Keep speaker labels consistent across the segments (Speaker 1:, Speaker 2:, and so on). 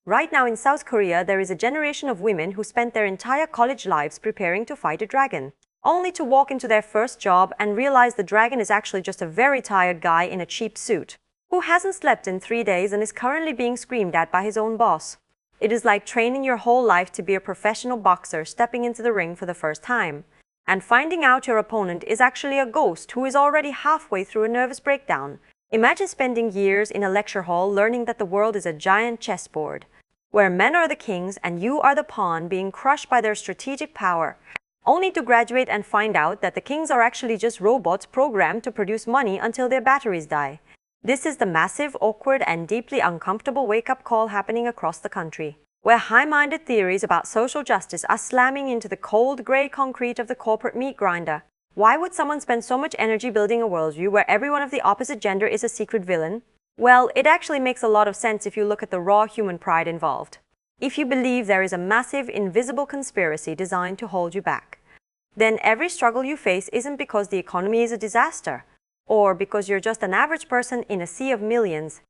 Speaker 1: Right now in South Korea, there is a generation of women who spent their entire college lives preparing to fight a dragon, only to walk into their first job and realize the dragon is actually just a very tired guy in a cheap suit, who hasn't slept in 3 days and is currently being screamed at by his own boss. It is like training your whole life to be a professional boxer stepping into the ring for the first time, and finding out your opponent is actually a ghost who is already halfway through a nervous breakdown. Imagine spending years in a lecture hall learning that the world is a giant chessboard, where men are the kings and you are the pawn being crushed by their strategic power, only to graduate and find out that the kings are actually just robots programmed to produce money until their batteries die. This is the massive, awkward, and deeply uncomfortable wake-up call happening across the country, where high-minded theories about social justice are slamming into the cold, grey concrete of the corporate meat grinder. Why would someone spend so much energy building a worldview where everyone of the opposite gender is a secret villain? Well, it actually makes a lot of sense if you look at the raw human pride involved. If you believe there is a massive, invisible conspiracy designed to hold you back, then every struggle you face isn't because the economy is a disaster, or because you're just an average person in a sea of millions.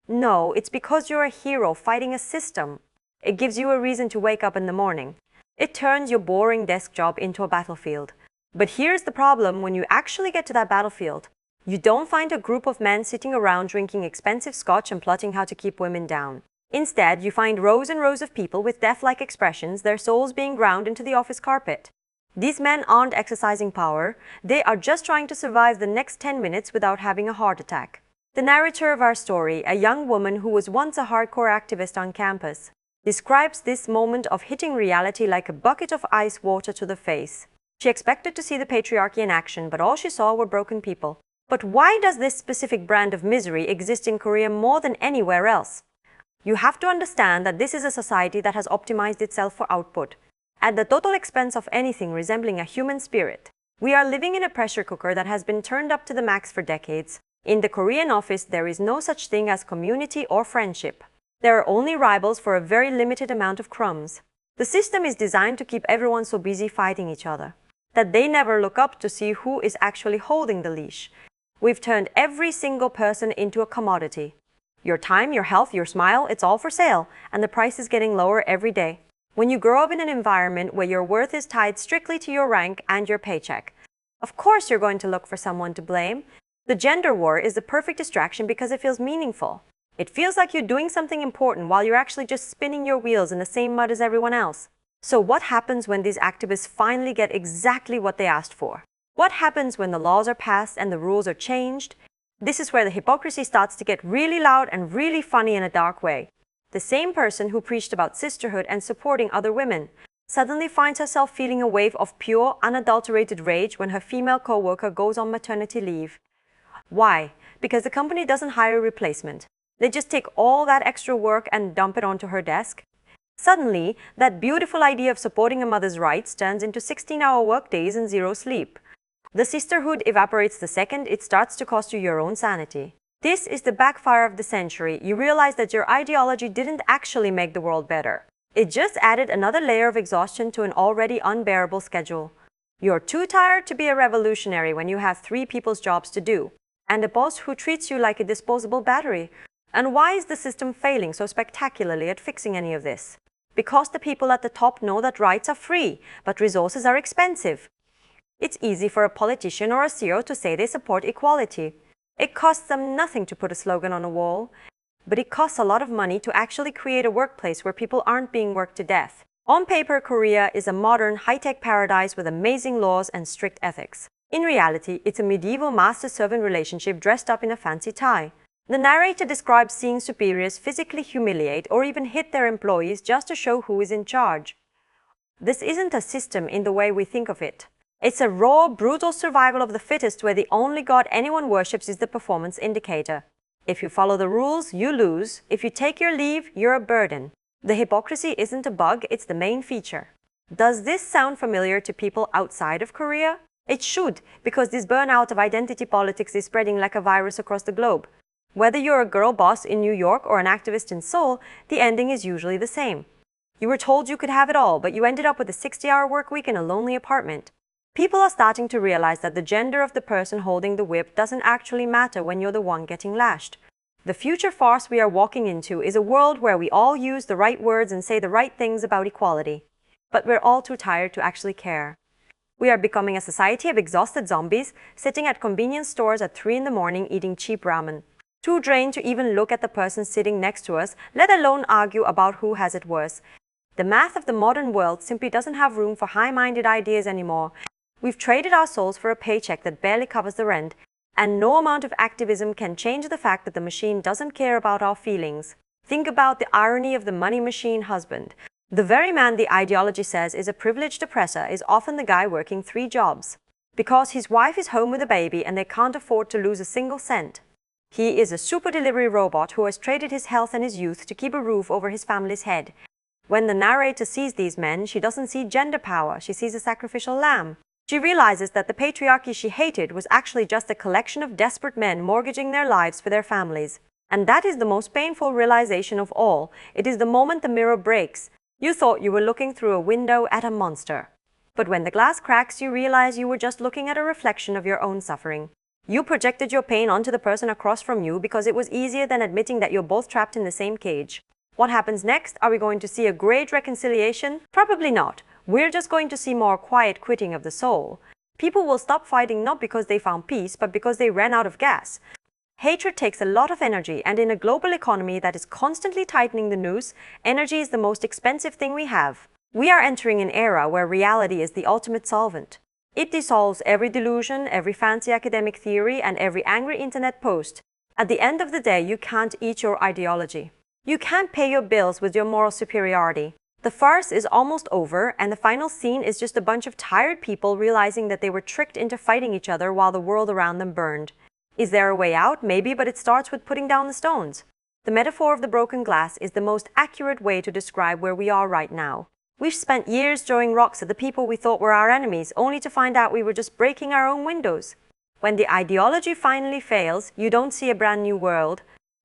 Speaker 1: No, it's because you're a hero fighting a system. It gives you a reason to wake up in the morning. It turns your boring desk job into a battlefield. But here's the problem: when you actually get to that battlefield, you don't find a group of men sitting around drinking expensive scotch and plotting how to keep women down. Instead, you find rows and rows of people with death-like expressions, their souls being ground into the office carpet. These men aren't exercising power, they are just trying to survive the next 10 minutes without having a heart attack. The narrator of our story, a young woman who was once a hardcore activist on campus, describes this moment of hitting reality like a bucket of ice water to the face. She expected to see the patriarchy in action, but all she saw were broken people. But why does this specific brand of misery exist in Korea more than anywhere else? You have to understand that this is a society that has optimized itself for output, at the total expense of anything resembling a human spirit. We are living in a pressure cooker that has been turned up to the max for decades. In the Korean office, there is no such thing as community or friendship. There are only rivals for a very limited amount of crumbs. The system is designed to keep everyone so busy fighting each other that they never look up to see who is actually holding the leash. We've turned every single person into a commodity. Your time, your health, your smile, it's all for sale, and the price is getting lower every day. When you grow up in an environment where your worth is tied strictly to your rank and your paycheck, of course you're going to look for someone to blame. The gender war is the perfect distraction because it feels meaningful. It feels like you're doing something important while you're actually just spinning your wheels in the same mud as everyone else. So what happens when these activists finally get exactly what they asked for? What happens when the laws are passed and the rules are changed? This is where the hypocrisy starts to get really loud and really funny in a dark way. The same person who preached about sisterhood and supporting other women suddenly finds herself feeling a wave of pure, unadulterated rage when her female co-worker goes on maternity leave. Why? Because the company doesn't hire a replacement. They just take all that extra work and dump it onto her desk. Suddenly, that beautiful idea of supporting a mother's rights turns into 16-hour workdays and zero sleep. The sisterhood evaporates the second it starts to cost you your own sanity. This is the backfire of the century. You realize that your ideology didn't actually make the world better. It just added another layer of exhaustion to an already unbearable schedule. You're too tired to be a revolutionary when you have 3 people's jobs to do, and a boss who treats you like a disposable battery. And why is the system failing so spectacularly at fixing any of this? Because the people at the top know that rights are free, but resources are expensive. It's easy for a politician or a CEO to say they support equality. It costs them nothing to put a slogan on a wall, but it costs a lot of money to actually create a workplace where people aren't being worked to death. On paper, Korea is a modern, high-tech paradise with amazing laws and strict ethics. In reality, it's a medieval master-servant relationship dressed up in a fancy tie. The narrator describes seeing superiors physically humiliate or even hit their employees just to show who is in charge. This isn't a system in the way we think of it. It's a raw, brutal survival of the fittest where the only god anyone worships is the performance indicator. If you follow the rules, you lose. If you take your leave, you're a burden. The hypocrisy isn't a bug, it's the main feature. Does this sound familiar to people outside of Korea? It should, because this burnout of identity politics is spreading like a virus across the globe. Whether you're a girl boss in New York or an activist in Seoul, the ending is usually the same. You were told you could have it all, but you ended up with a 60-hour work week in a lonely apartment. People are starting to realize that the gender of the person holding the whip doesn't actually matter when you're the one getting lashed. The future farce we are walking into is a world where we all use the right words and say the right things about equality, but we're all too tired to actually care. We are becoming a society of exhausted zombies, sitting at convenience stores at 3 in the morning eating cheap ramen, too drained to even look at the person sitting next to us, let alone argue about who has it worse. The math of the modern world simply doesn't have room for high-minded ideas anymore. We've traded our souls for a paycheck that barely covers the rent, and no amount of activism can change the fact that the machine doesn't care about our feelings. Think about the irony of the money machine husband. The very man the ideology says is a privileged oppressor is often the guy working 3 jobs, because his wife is home with a baby and they can't afford to lose a single cent. He is a super delivery robot who has traded his health and his youth to keep a roof over his family's head. When the narrator sees these men, she doesn't see gender power, she sees a sacrificial lamb. She realizes that the patriarchy she hated was actually just a collection of desperate men mortgaging their lives for their families. And that is the most painful realization of all. It is the moment the mirror breaks. You thought you were looking through a window at a monster. But when the glass cracks, you realize you were just looking at a reflection of your own suffering. You projected your pain onto the person across from you because it was easier than admitting that you're both trapped in the same cage. What happens next? Are we going to see a great reconciliation? Probably not. We're just going to see more quiet quitting of the soul. People will stop fighting not because they found peace, but because they ran out of gas. Hatred takes a lot of energy, and in a global economy that is constantly tightening the noose, energy is the most expensive thing we have. We are entering an era where reality is the ultimate solvent. It dissolves every delusion, every fancy academic theory, and every angry internet post. At the end of the day, you can't eat your ideology. You can't pay your bills with your moral superiority. The farce is almost over, and the final scene is just a bunch of tired people realizing that they were tricked into fighting each other while the world around them burned. Is there a way out? Maybe, but it starts with putting down the stones. The metaphor of the broken glass is the most accurate way to describe where we are right now. We've spent years throwing rocks at the people we thought were our enemies, only to find out we were just breaking our own windows. When the ideology finally fails, you don't see a brand new world.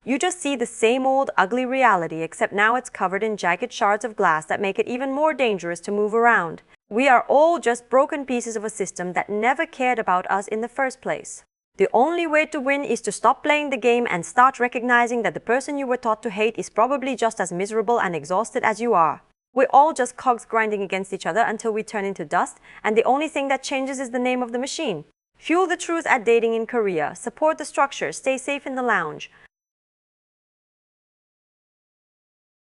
Speaker 1: You just see the same old ugly reality, except now it's covered in jagged shards of glass that make it even more dangerous to move around. We are all just broken pieces of a system that never cared about us in the first place. The only way to win is to stop playing the game and start recognizing that the person you were taught to hate is probably just as miserable and exhausted as you are. We're all just cogs grinding against each other until we turn into dust, and the only thing that changes is the name of the machine. Fuel the truth at Dating in Korea. Support the structure. Stay safe in the lounge.